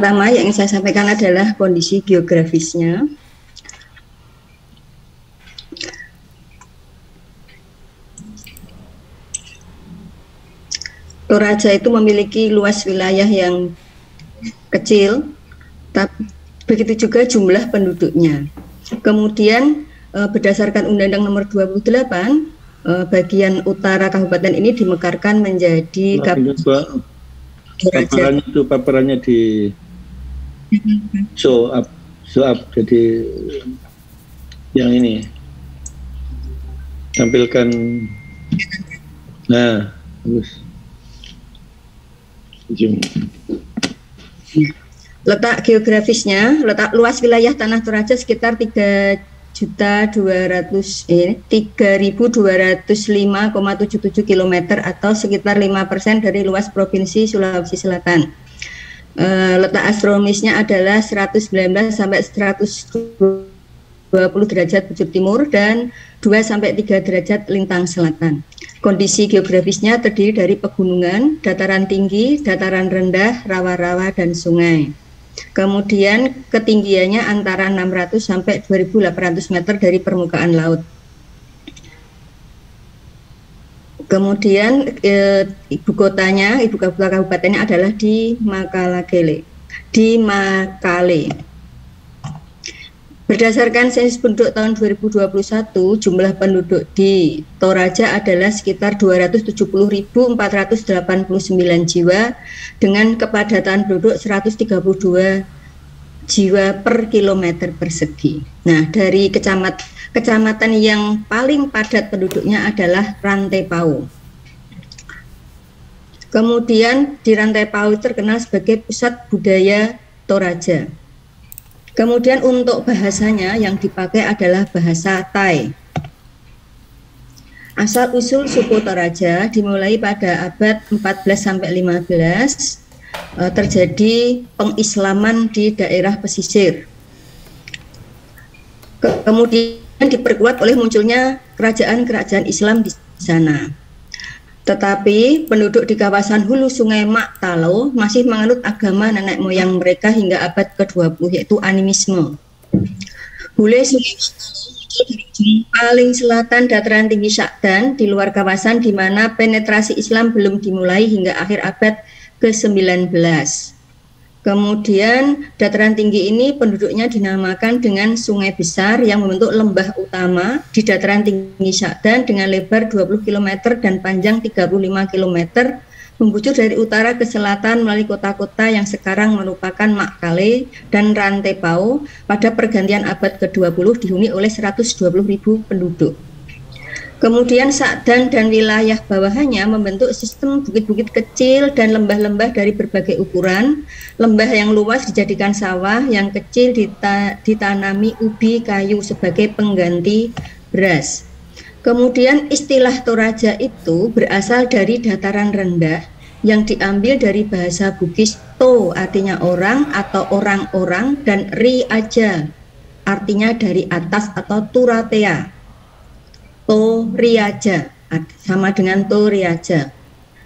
pertama yang ingin saya sampaikan adalah kondisi geografisnya. Toraja itu memiliki luas wilayah yang kecil, tapi begitu juga jumlah penduduknya. Kemudian berdasarkan Undang-Undang Nomor 28, bagian utara kabupaten ini dimekarkan menjadi paparannya di show up jadi yang ini tampilkan. Nah, bagus. Letak geografisnya, letak luas wilayah tanah Toraja sekitar 3.205,77 km atau sekitar 5% dari luas Provinsi Sulawesi Selatan. Letak astronomisnya adalah 119 sampai 120 derajat bujur timur dan 2 sampai 3 derajat lintang selatan. Kondisi geografisnya terdiri dari pegunungan, dataran tinggi, dataran rendah, rawa-rawa, dan sungai. Kemudian ketinggiannya antara 600 sampai 2.800 meter dari permukaan laut. Kemudian ibu kota kabupatennya adalah di Makale. Berdasarkan sensus penduduk tahun 2021, jumlah penduduk di Toraja adalah sekitar 270.489 jiwa dengan kepadatan penduduk 132 jiwa per kilometer persegi. Nah, dari kecamatan yang paling padat penduduknya adalah Rantepao. Kemudian di Rantepao terkenal sebagai pusat budaya Toraja. Kemudian untuk bahasanya yang dipakai adalah bahasa Thai. Asal-usul suku Toraja dimulai pada abad 14 sampai 15, terjadi pengislaman di daerah pesisir. Kemudian diperkuat oleh munculnya kerajaan-kerajaan Islam di sana. Tetapi penduduk di kawasan hulu sungai Maktalo masih menganut agama nenek moyang mereka hingga abad ke-20, yaitu animisme. Hulu sungai Maktalo muncul dari ujung paling selatan dataran tinggi Sakdan di luar kawasan di mana penetrasi Islam belum dimulai hingga akhir abad ke-19. Kemudian dataran tinggi ini penduduknya dinamakan dengan sungai besar yang membentuk lembah utama di dataran tinggi Sakdan dengan lebar 20 km dan panjang 35 km membujur dari utara ke selatan melalui kota-kota yang sekarang merupakan Makale dan Rantepao. Pada pergantian abad ke-20 dihuni oleh 120.000 penduduk. Kemudian Sakdan dan wilayah bawahannya membentuk sistem bukit-bukit kecil dan lembah-lembah dari berbagai ukuran. Lembah yang luas dijadikan sawah, yang kecil ditanami ubi kayu sebagai pengganti beras. Kemudian istilah Toraja itu berasal dari dataran rendah yang diambil dari bahasa Bugis to artinya orang atau orang-orang dan ri aja artinya dari atas atau turatea. Toriaja sama dengan Toriaja,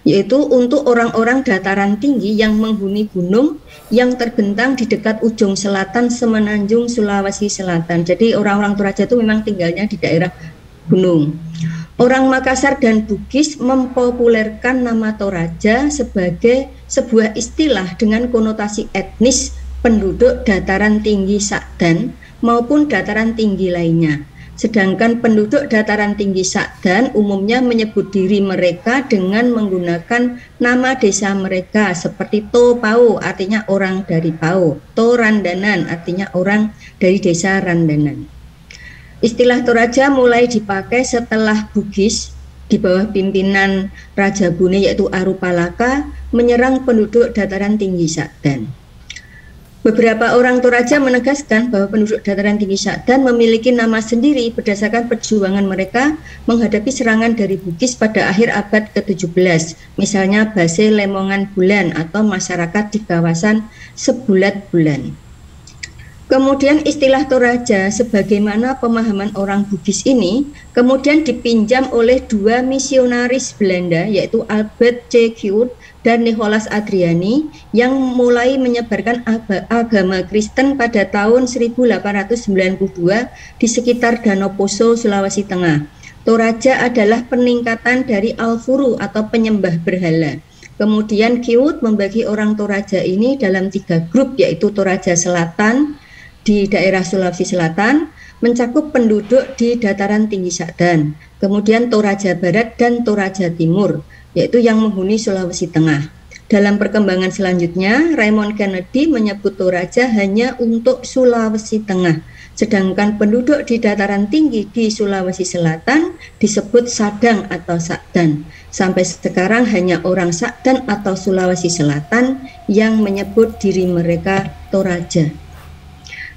yaitu untuk orang-orang dataran tinggi yang menghuni gunung yang terbentang di dekat ujung selatan semenanjung Sulawesi Selatan. Jadi orang-orang Toraja itu memang tinggalnya di daerah gunung. Orang Makassar dan Bugis mempopulerkan nama Toraja sebagai sebuah istilah dengan konotasi etnis penduduk dataran tinggi Sakdan maupun dataran tinggi lainnya. Sedangkan penduduk dataran tinggi Sakdan umumnya menyebut diri mereka dengan menggunakan nama desa mereka seperti To Pau artinya orang dari Pau, To Randanan artinya orang dari desa Randanan. Istilah Toraja mulai dipakai setelah Bugis di bawah pimpinan Raja Bune yaitu Arupalaka menyerang penduduk dataran tinggi Sakdan. Beberapa orang Toraja menegaskan bahwa penduduk dataran tinggi Sakdan memiliki nama sendiri berdasarkan perjuangan mereka menghadapi serangan dari Bugis pada akhir abad ke-17, misalnya Base Lemongan Bulan atau masyarakat di kawasan Sebulat Bulan. Kemudian istilah Toraja sebagaimana pemahaman orang Bugis ini kemudian dipinjam oleh dua misionaris Belanda yaitu Albert C. Kuurt dan Nicholas Adriani yang mulai menyebarkan agama Kristen pada tahun 1892 di sekitar Danau Poso, Sulawesi Tengah. Toraja adalah peningkatan dari Alfuru atau penyembah berhala. Kemudian Kiwut membagi orang Toraja ini dalam 3 grup, yaitu Toraja Selatan di daerah Sulawesi Selatan, mencakup penduduk di dataran tinggi Sakdan. Kemudian Toraja Barat dan Toraja Timur, yaitu yang menghuni Sulawesi Tengah. Dalam perkembangan selanjutnya, Raymond Kennedy menyebut Toraja hanya untuk Sulawesi Tengah, sedangkan penduduk di dataran tinggi di Sulawesi Selatan disebut Sadang atau Sakdan. Sampai sekarang hanya orang Sakdan atau Sulawesi Selatan yang menyebut diri mereka Toraja.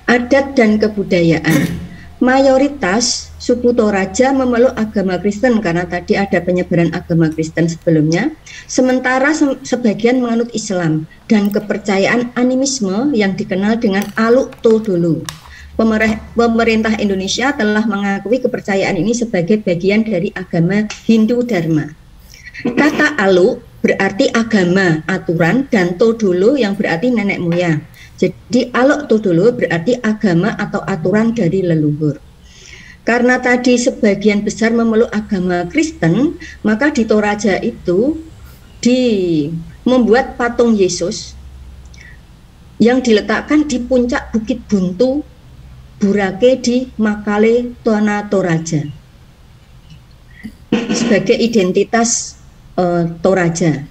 Adat dan kebudayaan. Mayoritas suku Toraja memeluk agama Kristen karena tadi ada penyebaran agama Kristen sebelumnya, sementara sebagian menganut Islam dan kepercayaan animisme yang dikenal dengan Aluk Todolo. Pemerintah Indonesia telah mengakui kepercayaan ini sebagai bagian dari agama Hindu Dharma. Kata Aluk berarti agama, aturan, dan Todolo yang berarti nenek moyang. Jadi Aluk Todolo berarti agama atau aturan dari leluhur. Karena tadi sebagian besar memeluk agama Kristen, maka di Toraja itu membuat patung Yesus yang diletakkan di puncak Bukit Buntu, Burake di Makale, Tanah Toraja sebagai identitas Toraja.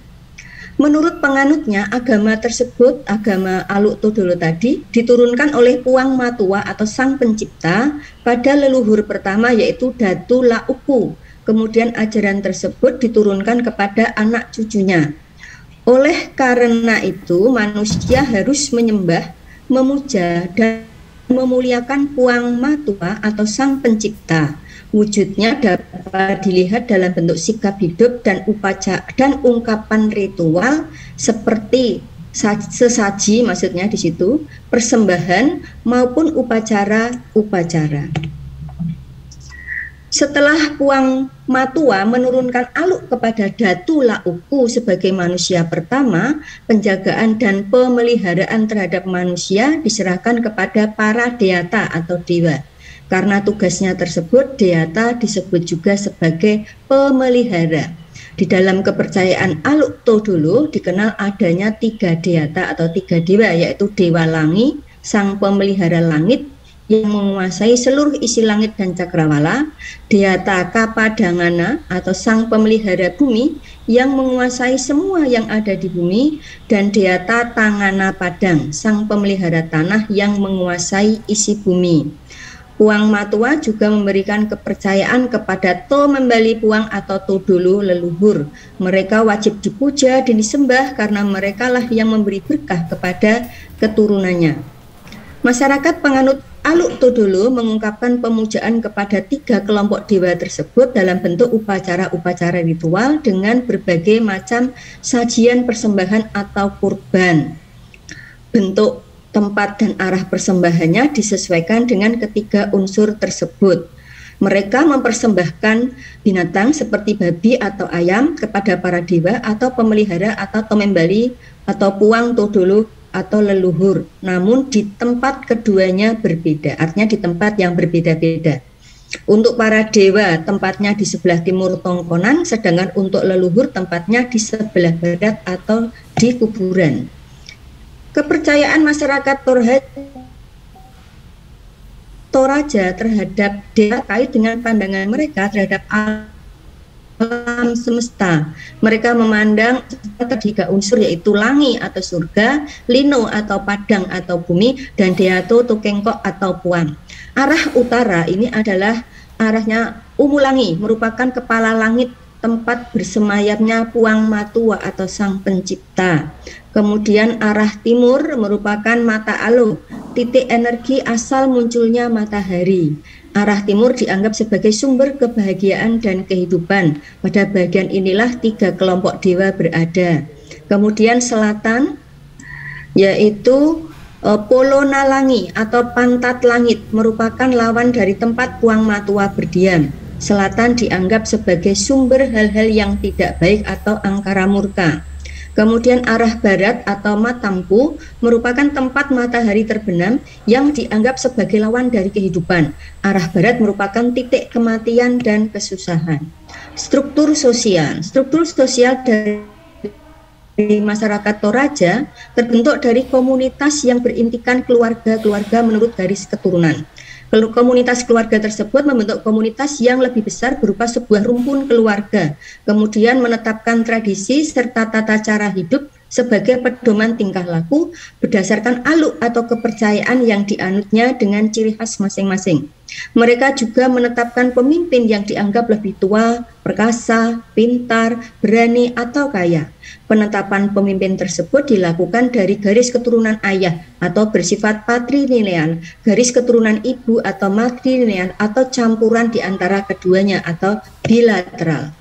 Menurut penganutnya, agama tersebut, agama Aluk Todolo tadi, diturunkan oleh Puang Matua atau Sang Pencipta pada leluhur pertama yaitu Datu Lauku. Kemudian ajaran tersebut diturunkan kepada anak cucunya. Oleh karena itu, manusia harus menyembah, memuja, dan memuliakan Puang Matua atau Sang Pencipta. Wujudnya dapat dilihat dalam bentuk sikap hidup dan upacara dan ungkapan ritual seperti sesaji, maksudnya di situ persembahan maupun upacara-upacara. Setelah Puang Matua menurunkan Aluk kepada Datu Lauku sebagai manusia pertama, penjagaan dan pemeliharaan terhadap manusia diserahkan kepada para deata atau dewa. Karena tugasnya tersebut, deata disebut juga sebagai pemelihara. Di dalam kepercayaan Aluk Todolo dikenal adanya 3 deata atau 3 dewa, yaitu Dewa Langi, sang pemelihara langit yang menguasai seluruh isi langit dan cakrawala, Deata Kapadangana atau sang pemelihara bumi yang menguasai semua yang ada di bumi, dan Deata Tangana Padang, sang pemelihara tanah yang menguasai isi bumi. Puang Matua juga memberikan kepercayaan kepada To Membali Puang atau Todolo leluhur. Mereka wajib dipuja dan disembah karena merekalah yang memberi berkah kepada keturunannya. Masyarakat penganut Aluk Todolo mengungkapkan pemujaan kepada 3 kelompok dewa tersebut dalam bentuk upacara-upacara ritual dengan berbagai macam sajian persembahan atau kurban. Bentuk, tempat, dan arah persembahannya disesuaikan dengan ketiga unsur tersebut. Mereka mempersembahkan binatang seperti babi atau ayam kepada para dewa atau pemelihara atau Tomembali atau Puang Todolo atau leluhur. Namun di tempat keduanya berbeda, artinya di tempat yang berbeda-beda. Untuk para dewa tempatnya di sebelah timur Tongkonan, sedangkan untuk leluhur tempatnya di sebelah barat atau di kuburan. Kepercayaan masyarakat Toraja terhadap dewa kait dengan pandangan mereka terhadap alam semesta. Mereka memandang tiga unsur yaitu langi atau surga, lino atau padang atau bumi, dan deato tukengkok atau puang. Arah utara ini adalah arahnya Umulangi, merupakan kepala langit tempat bersemayamnya Puang Matua atau Sang Pencipta. Kemudian arah timur merupakan mata alo, titik energi asal munculnya matahari. Arah timur dianggap sebagai sumber kebahagiaan dan kehidupan. Pada bagian inilah 3 kelompok dewa berada. Kemudian selatan yaitu Polonalangi atau pantat langit, merupakan lawan dari tempat Puang Matua berdiam. Selatan dianggap sebagai sumber hal-hal yang tidak baik atau angkara murka. Kemudian arah barat atau Matampu merupakan tempat matahari terbenam yang dianggap sebagai lawan dari kehidupan. Arah barat merupakan titik kematian dan kesusahan. Struktur sosial dari masyarakat Toraja terbentuk dari komunitas yang berintikan keluarga-keluarga menurut garis keturunan. Komunitas keluarga tersebut membentuk komunitas yang lebih besar berupa sebuah rumpun keluarga, kemudian menetapkan tradisi serta tata cara hidup sebagai pedoman tingkah laku berdasarkan aluk atau kepercayaan yang dianutnya dengan ciri khas masing-masing. Mereka juga menetapkan pemimpin yang dianggap lebih tua, perkasa, pintar, berani, atau kaya. Penetapan pemimpin tersebut dilakukan dari garis keturunan ayah atau bersifat patrilineal, garis keturunan ibu atau matrilineal, atau campuran di antara keduanya atau bilateral.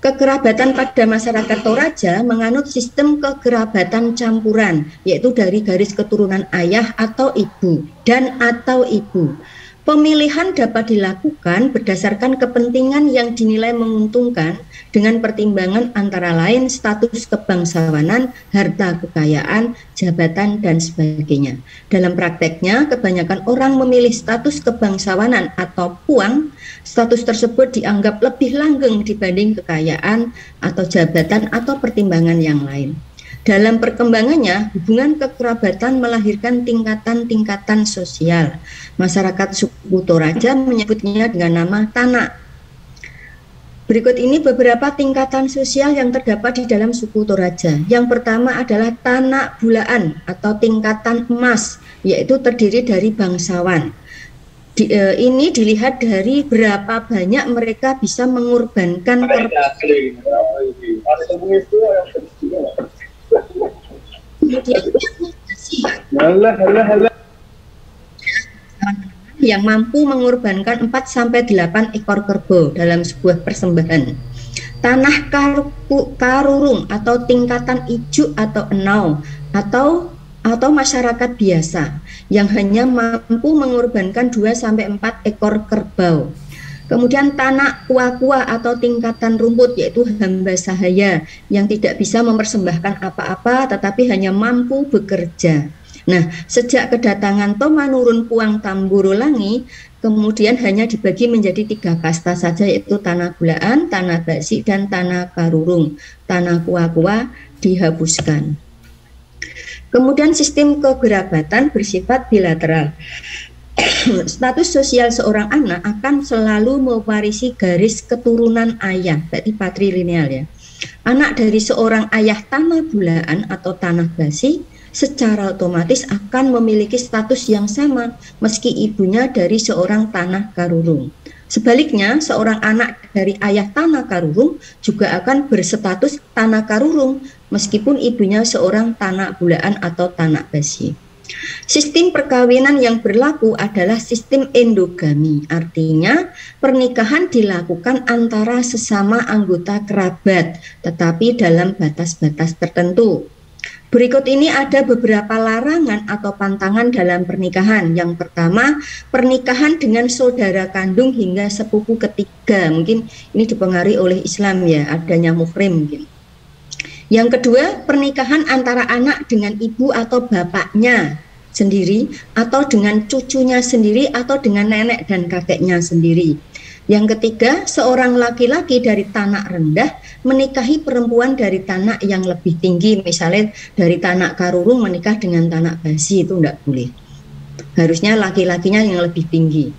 Kekerabatan pada masyarakat Toraja menganut sistem kekerabatan campuran, yaitu dari garis keturunan ayah atau ibu dan atau ibu. Pemilihan dapat dilakukan berdasarkan kepentingan yang dinilai menguntungkan dengan pertimbangan antara lain status kebangsawanan, harta kekayaan, jabatan, dan sebagainya. Dalam prakteknya, kebanyakan orang memilih status kebangsawanan atau puang. Status tersebut dianggap lebih langgeng dibanding kekayaan atau jabatan atau pertimbangan yang lain. Dalam perkembangannya, hubungan kekerabatan melahirkan tingkatan-tingkatan sosial. Masyarakat suku Toraja menyebutnya dengan nama Tanak. Berikut ini beberapa tingkatan sosial yang terdapat di dalam suku Toraja. Yang pertama adalah Tanak Bulaan atau tingkatan emas, yaitu terdiri dari bangsawan. Ini dilihat dari berapa banyak mereka bisa mengorbankan yang mampu mengorbankan 4-8 ekor kerbau dalam sebuah persembahan. Tanah karurung atau tingkatan ijuk atau enau atau masyarakat biasa yang hanya mampu mengorbankan 2-4 ekor kerbau. Kemudian tanah kuah-kuah atau tingkatan rumput, yaitu hamba sahaya yang tidak bisa mempersembahkan apa-apa tetapi hanya mampu bekerja. Nah, sejak kedatangan Tomanurun Puang Tamburolangi, kemudian hanya dibagi menjadi 3 kasta saja, yaitu tanah bulaan, tanah basi, dan tanah karurung. Tanah kuah-kuah dihapuskan. Kemudian sistem kekerabatan bersifat bilateral. Status sosial seorang anak akan selalu mewarisi garis keturunan ayah, berarti patrilineal ya. Anak dari seorang ayah tanah bulaan atau tanah basi secara otomatis akan memiliki status yang sama meski ibunya dari seorang tanah karurung. Sebaliknya, seorang anak dari ayah tanah karurung juga akan berstatus tanah karurung meskipun ibunya seorang tanah bulaan atau tanah basi. Sistem perkawinan yang berlaku adalah sistem endogami, artinya pernikahan dilakukan antara sesama anggota kerabat, tetapi dalam batas-batas tertentu. Berikut ini ada beberapa larangan atau pantangan dalam pernikahan. Yang pertama, pernikahan dengan saudara kandung hingga sepupu ketiga. Mungkin ini dipengaruhi oleh Islam ya, adanya muhrim mungkin. Yang kedua, pernikahan antara anak dengan ibu atau bapaknya sendiri, atau dengan cucunya sendiri, atau dengan nenek dan kakeknya sendiri. Yang ketiga, seorang laki-laki dari tanah rendah menikahi perempuan dari tanah yang lebih tinggi, misalnya dari tanah karurung menikah dengan tanah basi, itu tidak boleh. Harusnya laki-lakinya yang lebih tinggi.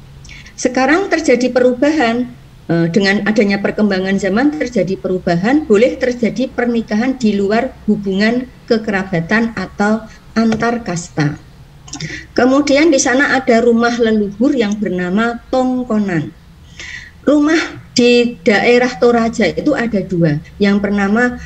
Sekarang terjadi perubahan. Dengan adanya perkembangan zaman terjadi perubahan, boleh terjadi pernikahan di luar hubungan kekerabatan atau antar kasta. Kemudian di sana ada rumah leluhur yang bernama Tongkonan. Rumah di daerah Toraja itu ada 2. Yang pertama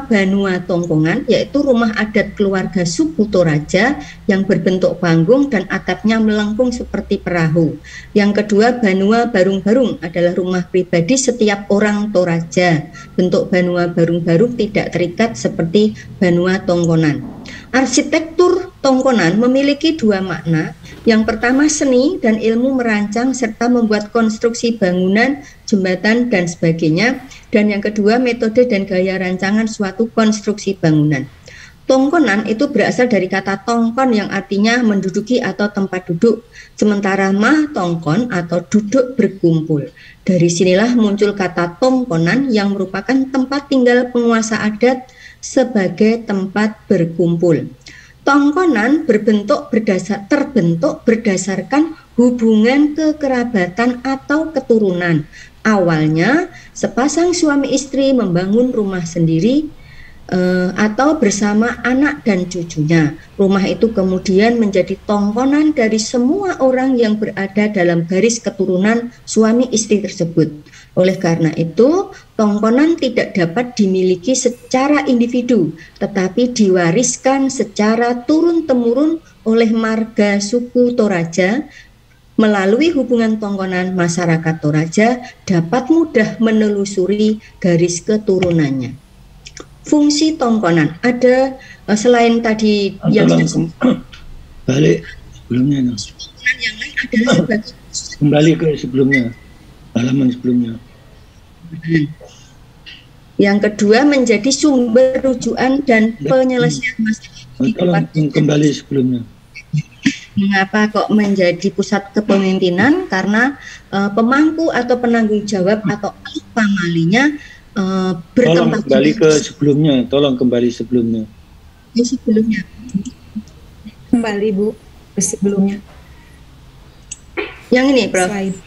Banua Tongkongan, yaitu rumah adat keluarga suku Toraja yang berbentuk panggung dan atapnya melengkung seperti perahu. Yang kedua Banua Barung-Barung adalah rumah pribadi setiap orang Toraja. Bentuk Banua Barung-Barung tidak terikat seperti Banua Tongkonan. Arsitektur Tongkonan memiliki dua makna. Yang pertama seni dan ilmu merancang serta membuat konstruksi bangunan, jembatan, dan sebagainya. Dan yang kedua metode dan gaya rancangan suatu konstruksi bangunan. Tongkonan itu berasal dari kata tongkon yang artinya menduduki atau tempat duduk, sementara mah tongkon atau duduk berkumpul. Dari sinilah muncul kata tongkonan yang merupakan tempat tinggal penguasa adat sebagai tempat berkumpul. Tongkonan terbentuk berdasarkan hubungan kekerabatan atau keturunan. Awalnya sepasang suami istri membangun rumah sendiri atau bersama anak dan cucunya. Rumah itu kemudian menjadi tongkonan dari semua orang yang berada dalam garis keturunan suami istri tersebut. Oleh karena itu, tongkonan tidak dapat dimiliki secara individu, tetapi diwariskan secara turun-temurun oleh marga suku Toraja. Melalui hubungan tongkonan, masyarakat Toraja dapat mudah menelusuri garis keturunannya. Fungsi tongkonan ada selain tadi yang balik sebelumnya, yang lain adalah sebagai kembali ke sebelumnya, halaman sebelumnya. Yang kedua menjadi sumber rujukan dan penyelesaian masalah. Tolong kembali sebelumnya. Mengapa kok menjadi pusat kepemimpinan? Karena pemangku atau penanggung jawab atau pamalinya bertempat. Tolong kembali ke sebelumnya. Tolong kembali sebelumnya. Sebelumnya. Kembali Bu ke sebelumnya. Yang ini, Prof. Slide.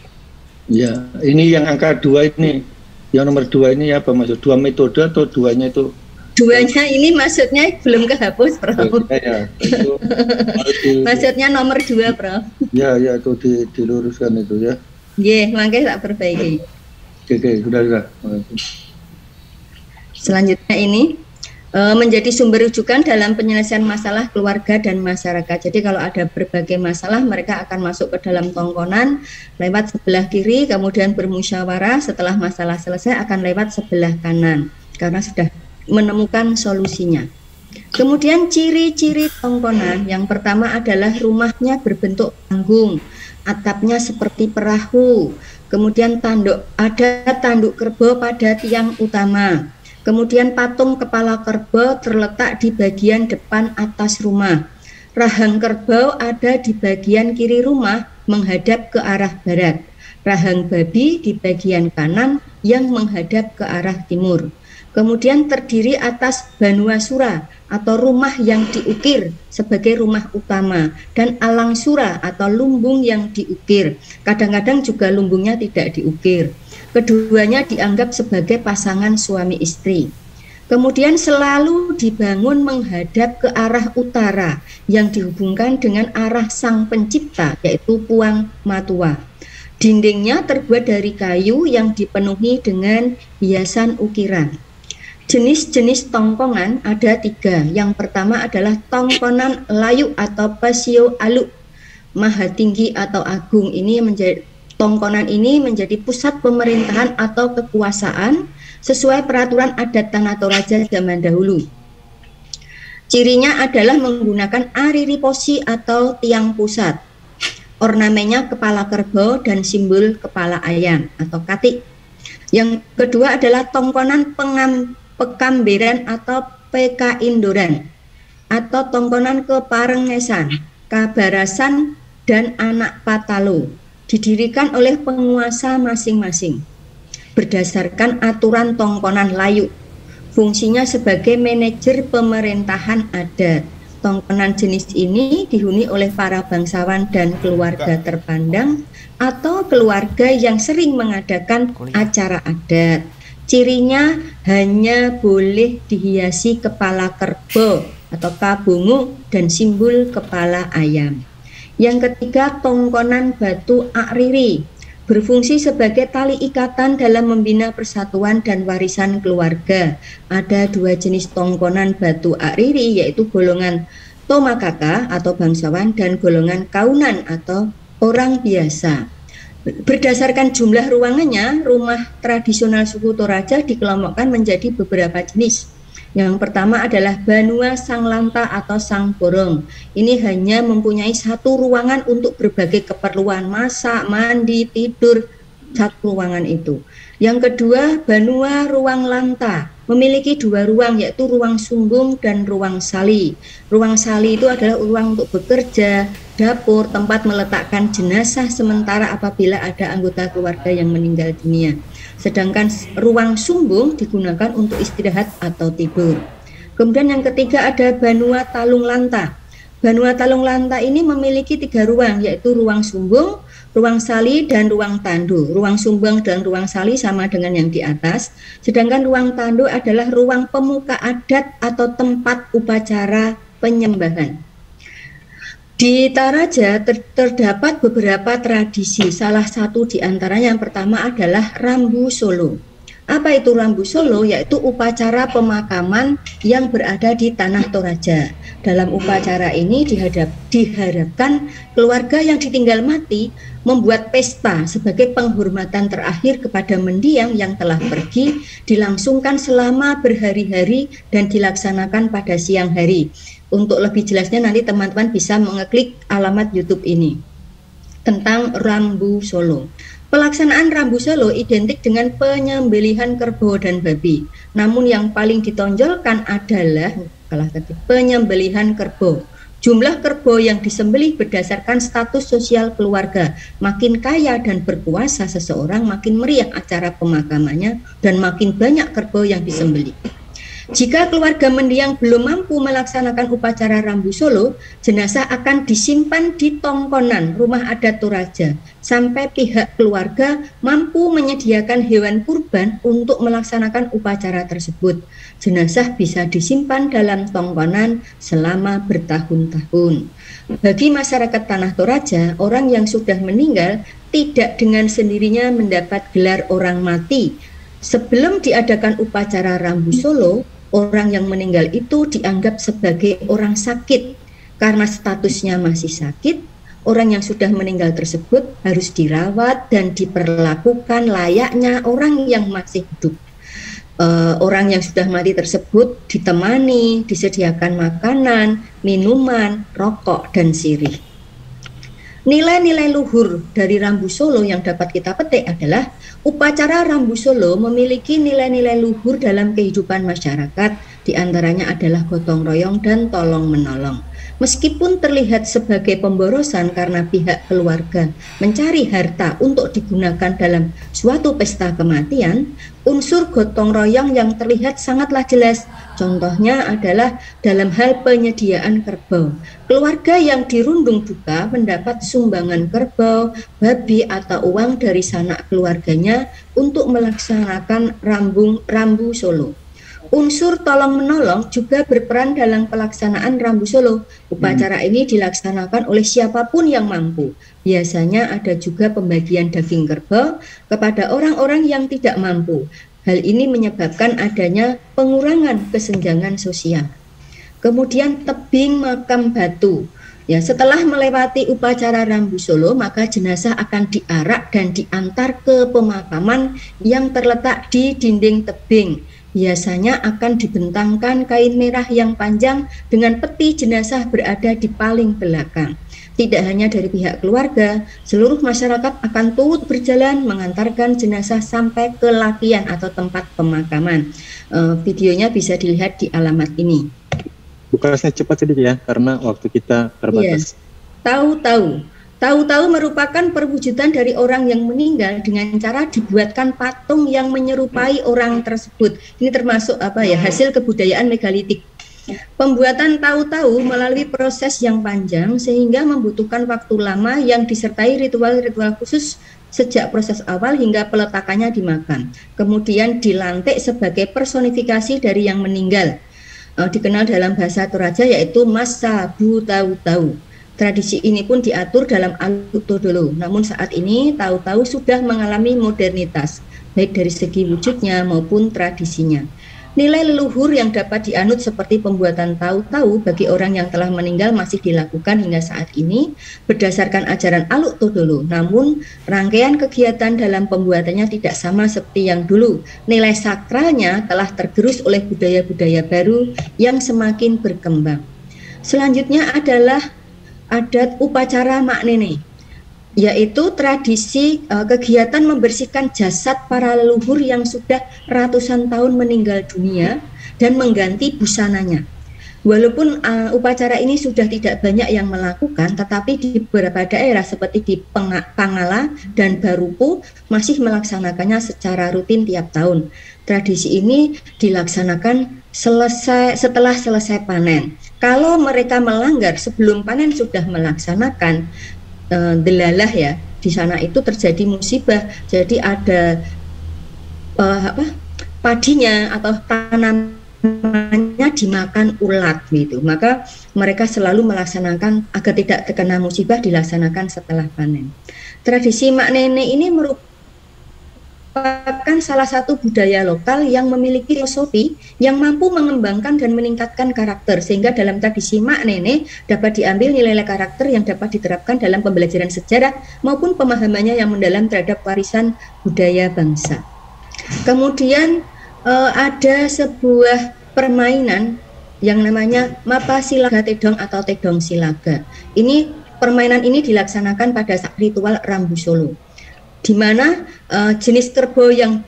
Ya, ini yang angka 2 ini. Yang nomor 2 ini apa maksud? 2 metode atau duanya itu? Duanya ini maksudnya belum kehapus, Prof. Ya, itu maksudnya nomor 2, Prof. Ya, itu diluruskan itu ya. Iya, makanya tak perbaiki. Oke, sudah. Selanjutnya ini menjadi sumber rujukan dalam penyelesaian masalah keluarga dan masyarakat. Jadi kalau ada berbagai masalah, mereka akan masuk ke dalam tongkonan lewat sebelah kiri, kemudian bermusyawarah. Setelah masalah selesai akan lewat sebelah kanan karena sudah menemukan solusinya. Kemudian ciri-ciri tongkonan yang pertama adalah rumahnya berbentuk panggung, atapnya seperti perahu, kemudian ada tanduk kerbau pada tiang utama. Kemudian patung kepala kerbau terletak di bagian depan atas rumah. Rahang kerbau ada di bagian kiri rumah menghadap ke arah barat. Rahang babi di bagian kanan yang menghadap ke arah timur. Kemudian terdiri atas banwasura atau rumah yang diukir sebagai rumah utama dan alang sura atau lumbung yang diukir. Kadang-kadang juga lumbungnya tidak diukir. Keduanya dianggap sebagai pasangan suami istri. Kemudian selalu dibangun menghadap ke arah utara yang dihubungkan dengan arah sang pencipta, yaitu Puang Matua. Dindingnya terbuat dari kayu yang dipenuhi dengan hiasan ukiran. Jenis-jenis tongkongan ada 3. Yang pertama adalah tongkonan layu atau pasio aluk, maha tinggi atau agung. Tongkonan ini menjadi pusat pemerintahan atau kekuasaan sesuai peraturan adat Tanah Toraja zaman dahulu. Cirinya adalah menggunakan ariri posi atau tiang pusat. Ornamennya kepala kerbau dan simbol kepala ayam atau katik. Yang kedua adalah tongkonan pekamberan atau pekaindoran atau tongkonan keparengesan, kabarasan, dan anak patalo. Didirikan oleh penguasa masing-masing berdasarkan aturan tongkonan layu. Fungsinya sebagai manajer pemerintahan adat. Tongkonan jenis ini dihuni oleh para bangsawan dan keluarga terpandang atau keluarga yang sering mengadakan acara adat. Cirinya hanya boleh dihiasi kepala kerbau atau kabungu dan simbol kepala ayam. Yang ketiga, tongkonan batu akriri berfungsi sebagai tali ikatan dalam membina persatuan dan warisan keluarga. Ada 2 jenis tongkonan batu akriri, yaitu golongan tomakaka atau bangsawan dan golongan kaunan atau orang biasa. Berdasarkan jumlah ruangannya, rumah tradisional suku Toraja dikelompokkan menjadi beberapa jenis. Yang pertama adalah Banua Sanglanta atau Sang Borong. Ini hanya mempunyai satu ruangan untuk berbagai keperluan masak, mandi, tidur, satu ruangan itu. Yang kedua, Banua Ruang Lanta, memiliki dua ruang, yaitu ruang sumbung dan ruang sali. Ruang sali itu adalah ruang untuk bekerja, dapur, tempat meletakkan jenazah sementara apabila ada anggota keluarga yang meninggal dunia. Sedangkan ruang sumbung digunakan untuk istirahat atau tidur. Kemudian yang ketiga ada Banua Talung Lanta. Banua Talung Lanta ini memiliki 3 ruang, yaitu ruang sumbung, ruang sali, dan ruang tandu. Ruang sumbung dan ruang sali sama dengan yang di atas, sedangkan ruang tandu adalah ruang pemuka adat atau tempat upacara penyembahan. Di Taraja terdapat beberapa tradisi, salah satu di antaranya yang pertama adalah Rambu Solo. Apa itu Rambu Solo? Yaitu upacara pemakaman yang berada di Tanah Toraja. Dalam upacara ini diharapkan keluarga yang ditinggal mati membuat pesta sebagai penghormatan terakhir kepada mendiang yang telah pergi, dilangsungkan selama berhari-hari dan dilaksanakan pada siang hari. Untuk lebih jelasnya nanti teman-teman bisa mengeklik alamat YouTube ini tentang Rambu Solo. Pelaksanaan Rambu Solo identik dengan penyembelihan kerbau dan babi. Namun yang paling ditonjolkan adalah penyembelihan kerbau. Jumlah kerbau yang disembelih berdasarkan status sosial keluarga. Makin kaya dan berkuasa seseorang, makin meriah acara pemakamannya dan makin banyak kerbau yang disembelih. Jika keluarga mendiang belum mampu melaksanakan upacara Rambu Solo, jenazah akan disimpan di Tongkonan, rumah adat Toraja, sampai pihak keluarga mampu menyediakan hewan kurban untuk melaksanakan upacara tersebut. Jenazah bisa disimpan dalam Tongkonan selama bertahun-tahun. Bagi masyarakat Tanah Toraja, orang yang sudah meninggal tidak dengan sendirinya mendapat gelar orang mati. Sebelum diadakan upacara Rambu Solo, orang yang meninggal itu dianggap sebagai orang sakit. Karena statusnya masih sakit, orang yang sudah meninggal tersebut harus dirawat dan diperlakukan layaknya orang yang masih hidup. Orang yang sudah mati tersebut ditemani, disediakan makanan, minuman, rokok, dan sirih. Nilai-nilai luhur dari Rambu Solo yang dapat kita petik adalah upacara Rambu Solo memiliki nilai-nilai luhur dalam kehidupan masyarakat, diantaranya adalah gotong royong dan tolong menolong. Meskipun terlihat sebagai pemborosan karena pihak keluarga mencari harta untuk digunakan dalam suatu pesta kematian, unsur gotong royong yang terlihat sangatlah jelas. Contohnya adalah dalam hal penyediaan kerbau. Keluarga yang dirundung duka mendapat sumbangan kerbau, babi, atau uang dari sanak keluarganya untuk melaksanakan Rambu Solo. Unsur tolong-menolong juga berperan dalam pelaksanaan Rambu Solo. Upacara ini dilaksanakan oleh siapapun yang mampu. Biasanya ada juga pembagian daging kerbau kepada orang-orang yang tidak mampu. Hal ini menyebabkan adanya pengurangan kesenjangan sosial. Kemudian tebing makam batu. Ya, setelah melewati upacara Rambu Solo, maka jenazah akan diarak dan diantar ke pemakaman yang terletak di dinding tebing. Biasanya akan dibentangkan kain merah yang panjang dengan peti jenazah berada di paling belakang. Tidak hanya dari pihak keluarga, seluruh masyarakat akan turut berjalan mengantarkan jenazah sampai ke lakian atau tempat pemakaman. Videonya bisa dilihat di alamat ini. Bukasnya cepat sedikit ya, karena waktu kita terbatas. Tahu-tahu merupakan perwujudan dari orang yang meninggal dengan cara dibuatkan patung yang menyerupai orang tersebut. Ini termasuk hasil kebudayaan megalitik. Pembuatan tahu-tahu melalui proses yang panjang sehingga membutuhkan waktu lama yang disertai ritual-ritual khusus sejak proses awal hingga peletakannya di makam. Kemudian dilantik sebagai personifikasi dari yang meninggal. Dikenal dalam bahasa Toraja yaitu Masabu Tahu-Tahu. Tradisi ini pun diatur dalam Aluk Todolo. Namun saat ini tahu-tahu sudah mengalami modernitas, baik dari segi wujudnya maupun tradisinya. Nilai leluhur yang dapat dianut seperti pembuatan tahu-tahu bagi orang yang telah meninggal masih dilakukan hingga saat ini berdasarkan ajaran Aluk Todolo. Namun, rangkaian kegiatan dalam pembuatannya tidak sama seperti yang dulu. Nilai sakralnya telah tergerus oleh budaya-budaya baru yang semakin berkembang. Selanjutnya adalah adat upacara Mak Nene, yaitu tradisi kegiatan membersihkan jasad para leluhur yang sudah ratusan tahun meninggal dunia dan mengganti busananya. Walaupun upacara ini sudah tidak banyak yang melakukan, tetapi di beberapa daerah seperti di Pangala dan Barupu masih melaksanakannya secara rutin tiap tahun. Tradisi ini dilaksanakan setelah selesai panen. Kalau mereka melanggar sebelum panen sudah melaksanakan delalah ya, di sana itu terjadi musibah, jadi ada padinya atau tanamannya dimakan ulat gitu, maka mereka selalu melaksanakan agar tidak terkena musibah dilaksanakan setelah panen. Tradisi Mak Nene ini merupakan salah satu budaya lokal yang memiliki filosofi yang mampu mengembangkan dan meningkatkan karakter, sehingga dalam tradisi Mak Nene dapat diambil nilai-nilai karakter yang dapat diterapkan dalam pembelajaran sejarah maupun pemahamannya yang mendalam terhadap warisan budaya bangsa. Kemudian ada sebuah permainan yang namanya Mapa Silaga Tedong atau Tedong Silaga. Permainan ini dilaksanakan pada saat ritual Rambu Solo, di mana jenis kerbau yang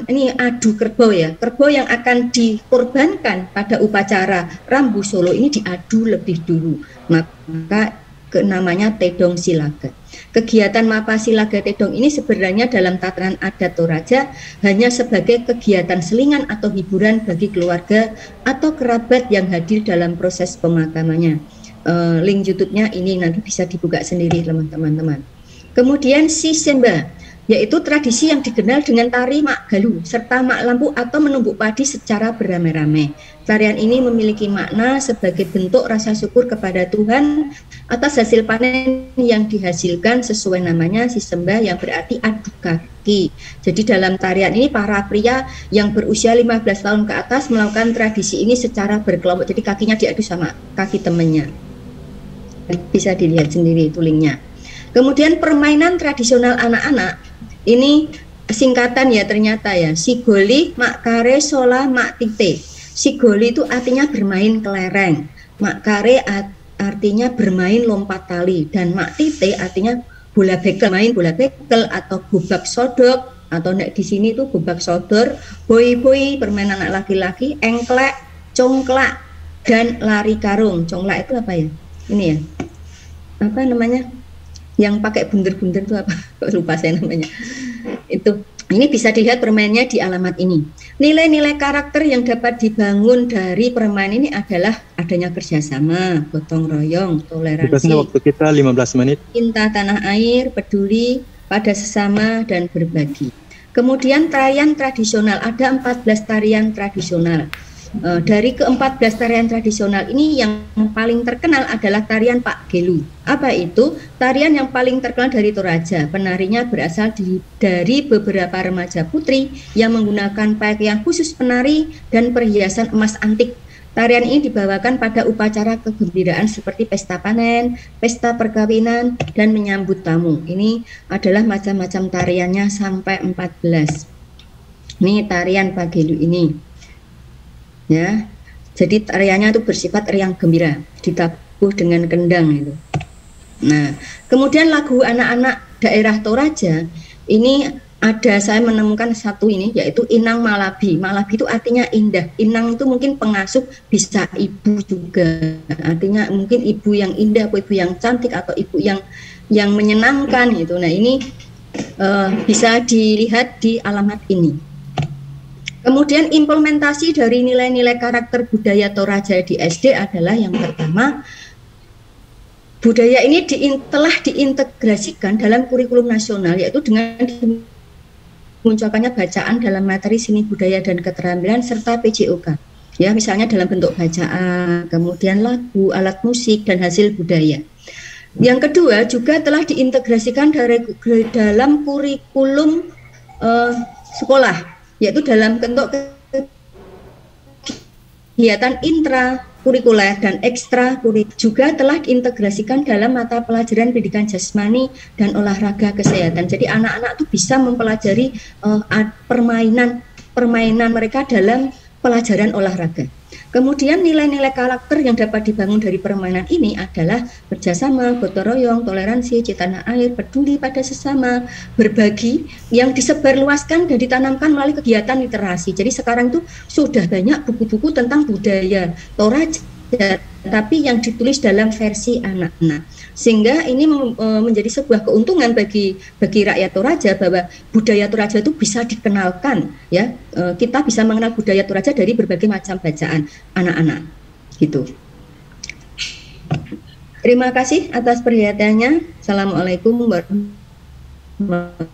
ini adu kerbau ya, kerbau yang akan dikorbankan pada upacara Rambu Solo ini diadu lebih dulu, maka namanya Tedong Silaga. Kegiatan Mapa Silaga Tedong ini sebenarnya dalam tatanan adat Toraja hanya sebagai kegiatan selingan atau hiburan bagi keluarga atau kerabat yang hadir dalam proses pemakamannya. Link YouTube-nya ini nanti bisa dibuka sendiri teman-teman. Kemudian Sisemba, yaitu tradisi yang dikenal dengan tari Mak Galuh serta Mak Lampu atau menumbuk padi secara beramai-ramai. Tarian ini memiliki makna sebagai bentuk rasa syukur kepada Tuhan atas hasil panen yang dihasilkan sesuai namanya Sisemba yang berarti adu kaki. Jadi dalam tarian ini para pria yang berusia 15 tahun ke atas melakukan tradisi ini secara berkelompok. Jadi kakinya diadu sama kaki temannya. Bisa dilihat sendiri itu linknya. Kemudian permainan tradisional anak-anak ini singkatan ya ternyata ya, Sigoli, Mak Kare, Sola, Mak Tite. Sigoli itu artinya bermain kelereng, Mak Kare artinya bermain lompat tali, dan Mak Tite artinya bola bekel, main bola bekel atau gubak sodok, atau di sini tuh gubak sodor, boi-boi permainan anak laki-laki, engklek, congklak, dan lari karung. Congklak itu apa ya? Ini ya, apa namanya? Yang pakai bunder-bunder itu apa? Lupa saya namanya. Itu. Ini bisa dilihat permainnya di alamat ini. Nilai-nilai karakter yang dapat dibangun dari permainan ini adalah adanya kerjasama, gotong royong, toleransi. Waktu kita 15 menit. Cinta tanah air, peduli pada sesama, dan berbagi. Kemudian tarian tradisional, ada 14 tarian tradisional. Dari ke-14 tarian tradisional ini yang paling terkenal adalah tarian Pak Gelu. Apa itu? Tarian yang paling terkenal dari Toraja. Penarinya berasal dari beberapa remaja putri yang menggunakan pakaian khusus penari dan perhiasan emas antik. Tarian ini dibawakan pada upacara kegembiraan seperti pesta panen, pesta perkawinan, dan menyambut tamu. Ini adalah macam-macam tariannya sampai 14. Ini tarian Pak Gelu ini. Ya, jadi tariannya itu bersifat riang gembira, ditabuh dengan kendang itu. Nah, kemudian lagu anak-anak daerah Toraja ini ada, saya menemukan satu ini, yaitu Inang Malabi. Malabi itu artinya indah. Inang itu mungkin pengasuh, bisa ibu juga. Artinya mungkin ibu yang indah, ibu yang cantik, atau ibu yang menyenangkan gitu. Nah, ini bisa dilihat di alamat ini. Kemudian implementasi dari nilai-nilai karakter budaya Toraja di SD adalah yang pertama, budaya ini telah diintegrasikan dalam kurikulum nasional, yaitu dengan dimunculkannya bacaan dalam materi seni budaya dan keterampilan serta PJOK. Ya, misalnya dalam bentuk bacaan, kemudian lagu, alat musik, dan hasil budaya. Yang kedua juga telah diintegrasikan dalam kurikulum sekolah, yaitu dalam bentuk kegiatan intrakurikuler dan ekstrakurikuler juga telah diintegrasikan dalam mata pelajaran pendidikan jasmani dan olahraga kesehatan. Jadi anak-anak tuh bisa mempelajari permainan mereka dalam pelajaran olahraga. Kemudian nilai-nilai karakter yang dapat dibangun dari permainan ini adalah kerjasama, gotong royong, toleransi, cinta tanah air, peduli pada sesama, berbagi, yang disebarluaskan dan ditanamkan melalui kegiatan literasi. Jadi sekarang tuh sudah banyak buku-buku tentang budaya Toraja, tapi yang ditulis dalam versi anak-anak, sehingga ini menjadi sebuah keuntungan bagi rakyat Toraja bahwa budaya Toraja itu bisa dikenalkan, ya. Kita bisa mengenal budaya Toraja dari berbagai macam bacaan anak-anak, gitu. Terima kasih atas perhatiannya. Assalamualaikum warahmatullahi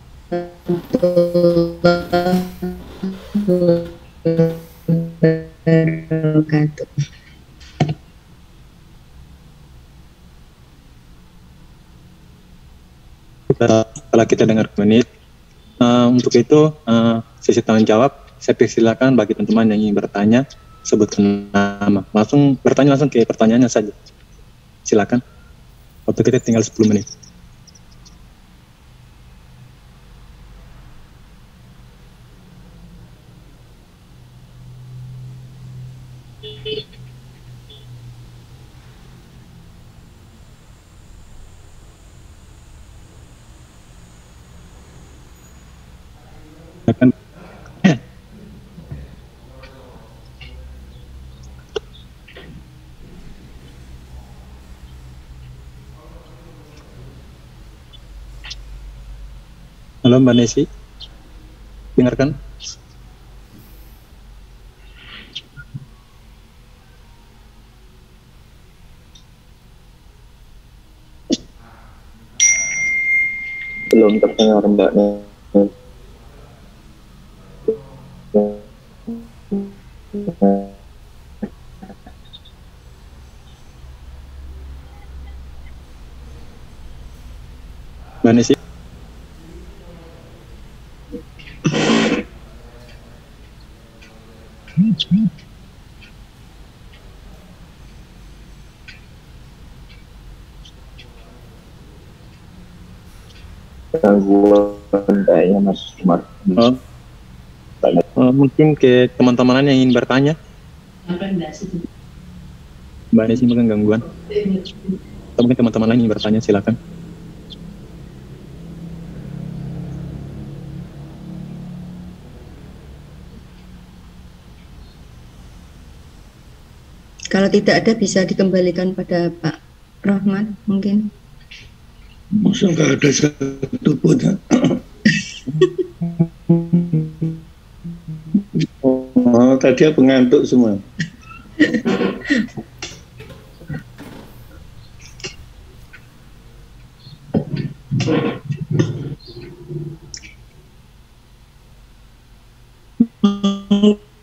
wabarakatuh. Setelah kita dengar menit, untuk itu sesi tanya jawab, saya persilakan bagi teman-teman yang ingin bertanya, sebutkan nama. Langsung bertanya langsung ke pertanyaannya saja. Silakan. Waktu kita tinggal 10 menit. Silakan. Halo Mbak Nesi, dengarkan? Belum terdengar Mbak Nesi. Mbak Nesi. Gangguan kayaknya Mas Umar. Mungkin ke teman-teman lain yang ingin bertanya. Mbak Nesi mungkin gangguan. Atau mungkin teman-teman lain yang ingin bertanya, silakan. Kalau tidak ada bisa dikembalikan pada Pak Rahmat mungkin. Masa nggak ada satu pun ya? Oh, tadi aku ngantuk semua.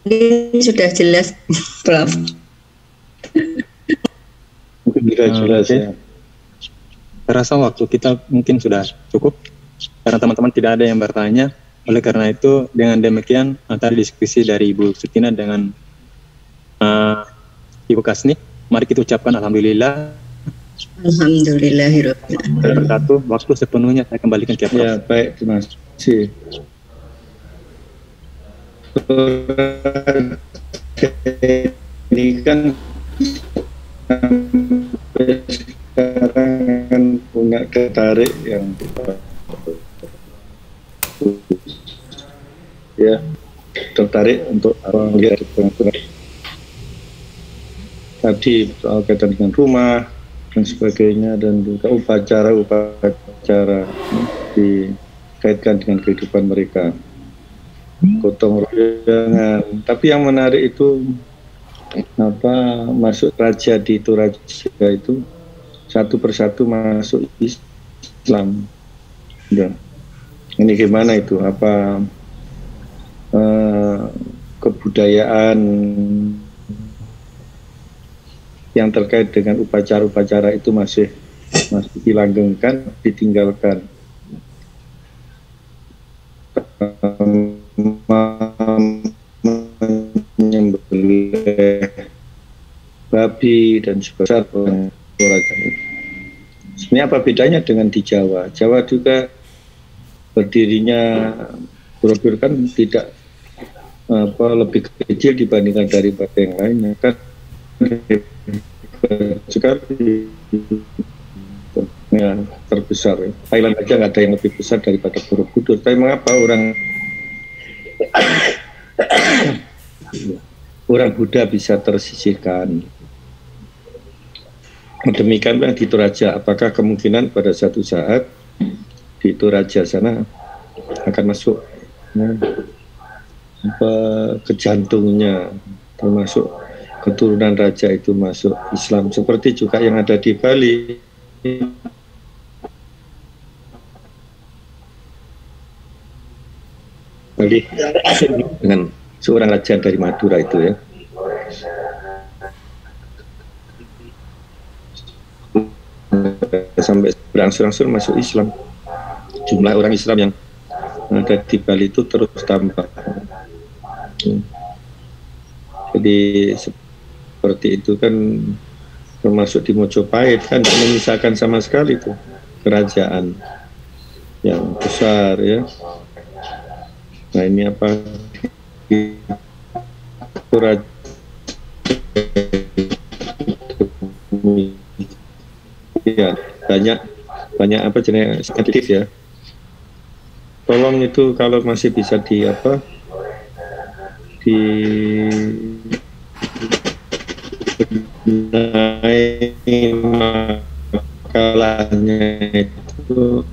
Mungkin sudah jelas, Prof. Mungkin jelas ya. Saya rasa waktu kita mungkin sudah cukup karena teman-teman tidak ada yang bertanya. Oleh karena itu, dengan demikian tadi diskusi dari Ibu Sutina dengan Ibu Kasni, mari kita ucapkan alhamdulillah. Alhamdulillahirabbil alamin. Waktu sepenuhnya saya kembalikan ke Prof. Ya, baik, terima kasih. Ini kan sekarang kan punya tertarik yang ya tertarik untuk melihat tadi soal kaitan dengan rumah dan sebagainya, dan juga upacara dikaitkan dengan kehidupan mereka, gotong royongan. Tapi yang menarik itu masuk raja di Toraja itu satu persatu masuk Islam. Ya. Ini gimana itu? Apa kebudayaan yang terkait dengan upacara-upacara itu masih dilanggengkan, ditinggalkan? Menyembelih babi dan sebesar orang Toraja. Sebenarnya apa bedanya dengan di Jawa? Jawa juga berdirinya Borobudur kan tidak lebih kecil dibandingkan daripada yang lainnya kan sekali ya, terbesar ya. Thailand aja nggak ada yang lebih besar daripada Borobudur. Tapi mengapa orang Buddha bisa tersisihkan? Demikian yang di Toraja, apakah kemungkinan pada satu saat di Toraja sana akan masuk ke jantungnya, termasuk keturunan raja itu masuk Islam, seperti juga yang ada di Bali. Bali dengan seorang raja dari Madura itu ya. Sampai berangsur-angsur masuk Islam. Jumlah orang Islam yang ada di Bali itu terus tambah. Jadi seperti itu kan, termasuk di Mojopahit kan memisahkan sama sekali itu kerajaan yang besar ya. Nah ini apa? Ya, banyak apa jenis sensitif ya. Tolong itu kalau masih bisa di makalahnya itu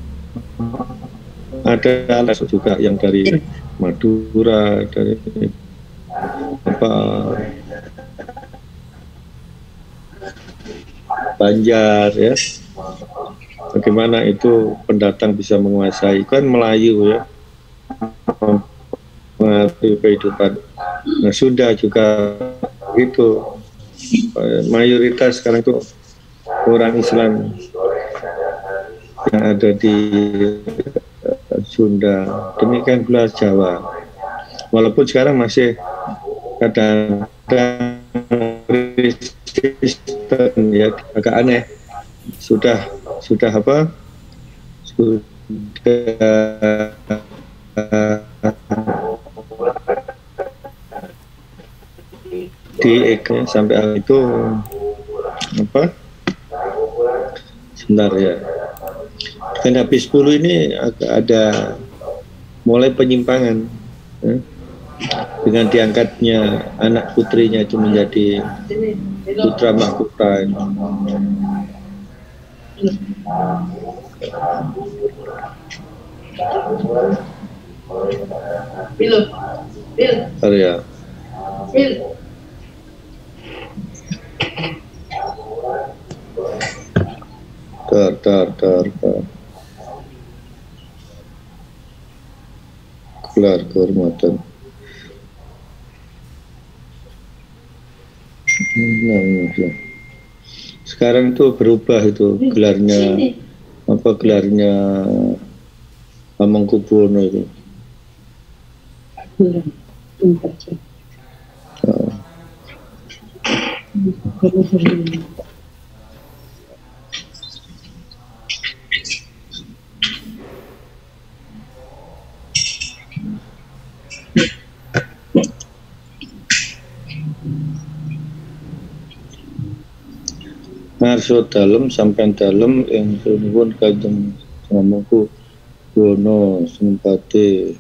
ada alas juga yang dari Madura, dari Banjar ya. Bagaimana itu pendatang bisa menguasai, kan Melayu ya, mengatur kehidupan. Nah Sunda juga gitu, mayoritas sekarang itu orang Islam yang ada di Sunda, demikian pula Jawa. Walaupun sekarang masih kadang-kadang Kristen ya, agak aneh. Sudah di sampai itu sebentar ya. Kan habis 10 ini agak ada mulai penyimpangan ya, dengan diangkatnya anak putrinya itu menjadi putra mahkota. Ya. Gelar kehormatan. Sekarang itu berubah itu gelarnya, gelarnya Hamengkubuwono itu. Ngarso dalem sampean dalem yang suwun Kanjeng Hamengkubuwono Senopati.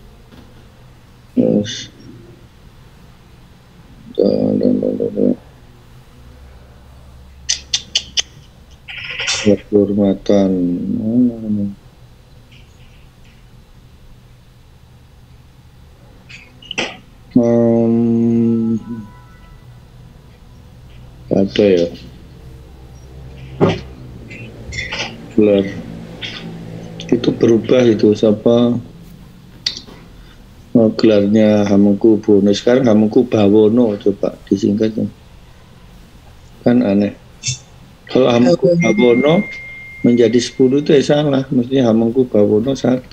Yes. Kehormatan. Apa ya? Gelar itu berubah itu siapa? Gelarnya Hamengkubuwono sekarang Hamengkubawono, coba disingkatnya. Kan aneh. Kalau Hamengkubawono menjadi 10 itu salah, mestinya Hamengkubawono 1.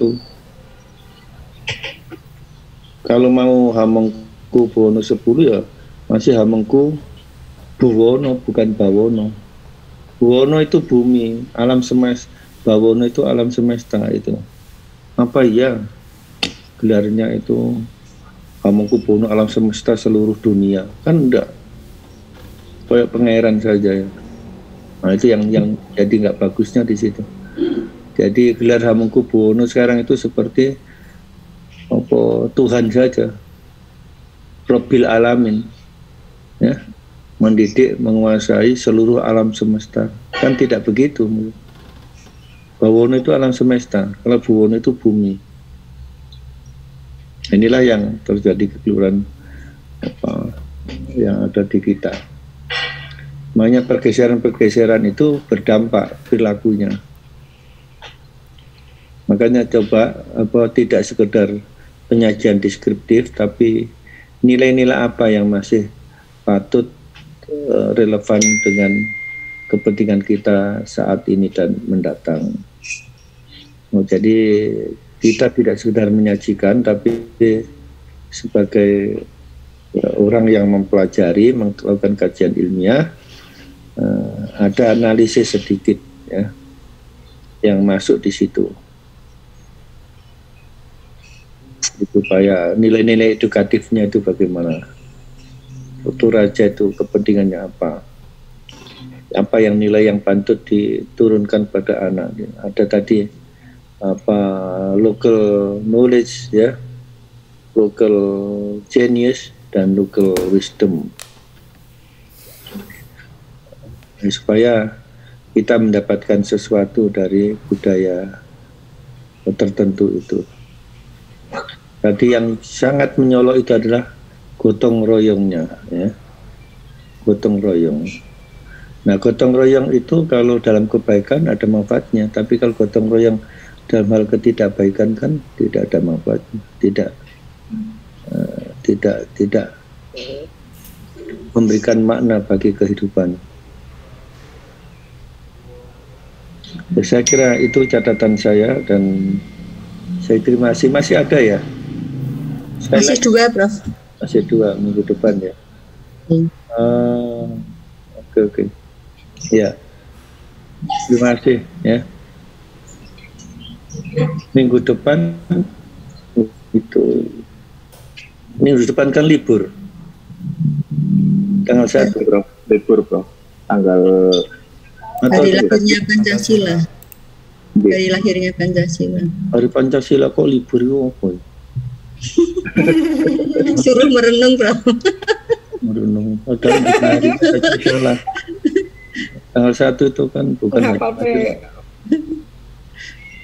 Kalau mau Hamengkubuwono 10 ya masih Hamengkubuwono Buwono bukan Bawono. Buwono itu bumi, alam semesta. Bawono itu alam semesta itu. Apa iya gelarnya itu Hamengkubuwono alam semesta seluruh dunia? Kan enggak. Kayak pangeran saja ya. Nah itu yang jadi nggak bagusnya di situ. Jadi gelar Hamengkubuwono sekarang itu seperti apa Tuhan saja, Robbil Alamin, ya, mendidik, menguasai seluruh alam semesta. Kan tidak begitu. Bawono itu alam semesta, kalau Buwono itu bumi. Inilah yang terjadi kekeliruan apa yang ada di kita. Makanya pergeseran-pergeseran itu berdampak perilakunya. Makanya coba tidak sekedar penyajian deskriptif, tapi nilai-nilai apa yang masih patut relevan dengan kepentingan kita saat ini dan mendatang. Jadi kita tidak sekedar menyajikan, tapi sebagai orang yang mempelajari, melakukan kajian ilmiah, ada analisis sedikit ya yang masuk di situ. Supaya nilai-nilai edukatifnya itu bagaimana, Putu Raja itu kepentingannya apa yang nilai yang patut diturunkan pada anak. Ada tadi apa local knowledge ya, local genius dan local wisdom, supaya kita mendapatkan sesuatu dari budaya tertentu itu. Tadi yang sangat menyolok itu adalah gotong royongnya, ya. Gotong royong. Nah, gotong royong itu kalau dalam kebaikan ada manfaatnya, tapi kalau gotong royong dalam hal ketidakbaikan kan tidak ada manfaatnya, tidak memberikan makna bagi kehidupan. Ya, saya kira itu catatan saya dan saya terima kasih. Masih ada ya? Masih dua, Prof. Masih dua minggu depan ya. Oke. Ya. Terima kasih ya. Minggu depan itu. Minggu depan kan libur. Tanggal 1, Bro. Libur, Bro. Tanggal hari lahirnya Pancasila. Hari lahirnya Pancasila. Hari Pancasila kok libur itu apa ya? Suruh merenung, Bro. Merenung. Padahal di hari Pancasila. Tanggal 1 itu kan bukan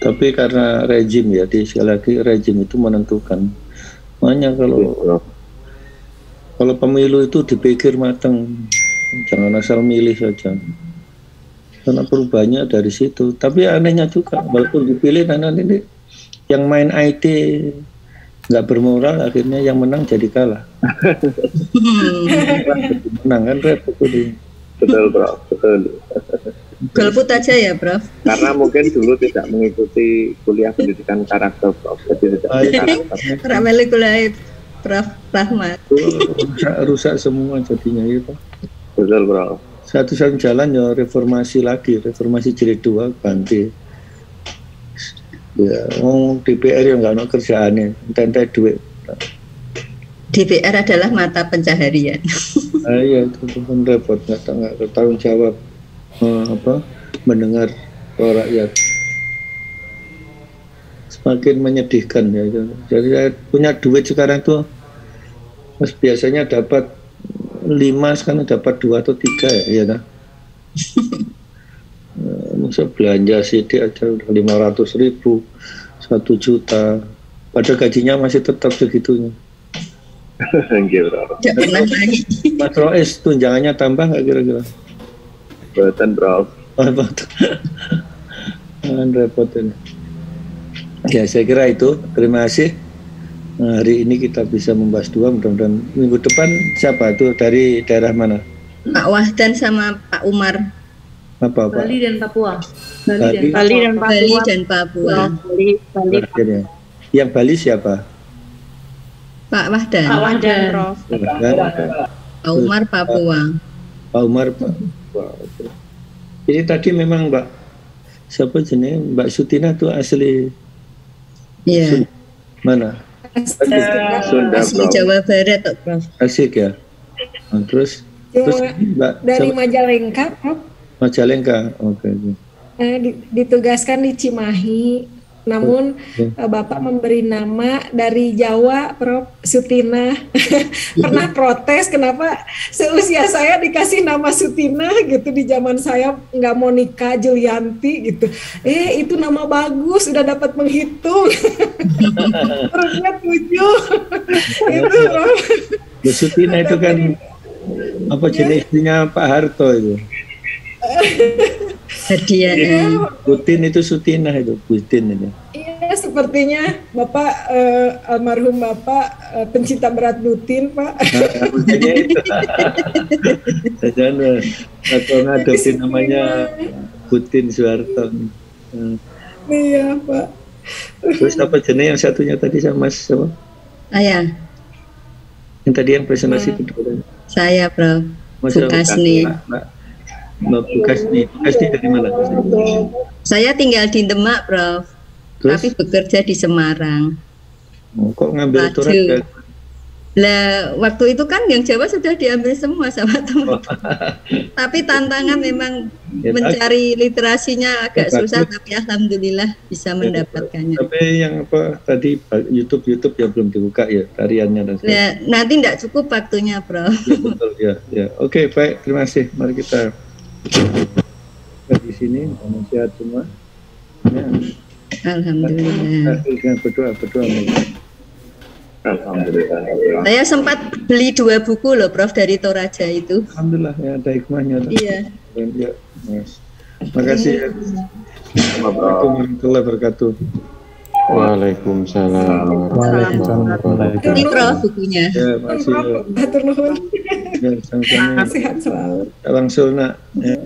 tapi karena rejim ya, sekali lagi rejim itu menentukan. Makanya kalau pemilu itu dipikir matang, jangan asal milih saja. Karena perubahannya dari situ. Tapi anehnya juga, walaupun dipilih nanti ini yang main IT nggak bermoral, akhirnya yang menang jadi kalah. Menang kan repot itu. Betul, Prof. Betul. Golput aja ya, Prof. Karena mungkin dulu tidak mengikuti kuliah pendidikan karakter, Prof. Jadi tidak karakter. Rameli kuliah Prof. Rahmat. Rusak semua jadinya itu. Betul, Prof. Satu-satunya jalan ya reformasi lagi, reformasi jilid 2 ganti. Ya, DPR yang nggak ada kerjaannya, entek duit. DPR adalah mata pencaharian. Iya, itu pun repot, nggak bertanggung jawab mendengar rakyat. Semakin menyedihkan ya. Jadi saya punya duit sekarang tuh, mas biasanya dapat 5, sekarang dapat 2 atau 3 ya, nah. Masa belanja CD aja udah 500.000, 1 juta, padahal gajinya masih tetap segitunya. Tidak pernah naik. Mas Roes, tunjangannya tambah nggak kira-kira? Betul, Prof. Repot ini. Ya, saya kira itu. Terima kasih. Nah, hari ini kita bisa membahas 2, mudah-mudahan minggu depan siapa itu dari daerah mana? Pak Wahdan sama Pak Umar. Apa? Bali dan Papua. Bali dan Papua. Akhirnya. Yang Bali siapa? Pak Wahdan. Pak Wahdan, Prof. Wahdan. Pak Umar Papua. Pak Umar, Pak. Wah, oke. Ini tadi memang Mbak, siapa jenis Mbak Sutina tuh asli Iya. mana? Sunda, Asli Prof. Jawa Barat, Tok, Prof. Asik ya. Nah, terus Mbak Dari siapa? Majalengka, Prof. Majalengka. Oke. Ditugaskan di Cimahi. Namun Bapak memberi nama dari Jawa, Prof. Sutina. Pernah protes kenapa seusia saya dikasih nama Sutina gitu, di zaman saya nggak mau nikah Julianti gitu. Itu nama bagus, udah dapat menghitung. Hurufnya 7. Itu, Prof. Bu Sutina itu kan apa jenisnya Pak Harto itu? Hadiah. Putin itu Sutina itu, Putin itu. Iya, sepertinya Bapak almarhum Bapak pencinta berat Putin, Pak. Makanya itu. Jangan atau ngadopin namanya Putin Soeharto. Iya, Pak. Terus apa jenis yang satunya tadi sama Mas siapa? Ayah, Yang tadi yang presentasi kedua. saya, Prof. Mas Bukasni. Mbak Bukasni. Bukasni dari mana? Saya tinggal di Demak, Prof. Terus? Tapi bekerja di Semarang. Oh, kok ngambil Maju. Toraja? Lah, waktu itu kan yang Jawa sudah diambil semua sama teman. Tapi tantangan memang Ya, mencari literasinya agak Ya, susah, bagus. tapi alhamdulillah bisa mendapatkannya. Tapi yang apa tadi YouTube ya belum dibuka ya tariannya dan sebagainya. Ya, nanti tidak cukup waktunya, Prof. Ya, betul ya. Ya. Oke, baik, terima kasih. Mari kita di sini sehat semua. Ya. Alhamdulillah. Dengan berdoa. Alhamdulillah. Saya sempat beli 2 buku loh, Prof, dari Toraja itu. Alhamdulillah ya ada hikmahnya. Iya. Ya, Mas. Makasih ya. Sama, Prof. Assalamualaikum warahmatullahi wabarakatuh. Waalaikumsalam warahmatullahi wabarakatuh. Ini, Prof, bukunya. Ya, masih. Hatur nuhun. Ya, sama-sama. Sehat selalu. Langsung nak. Ya.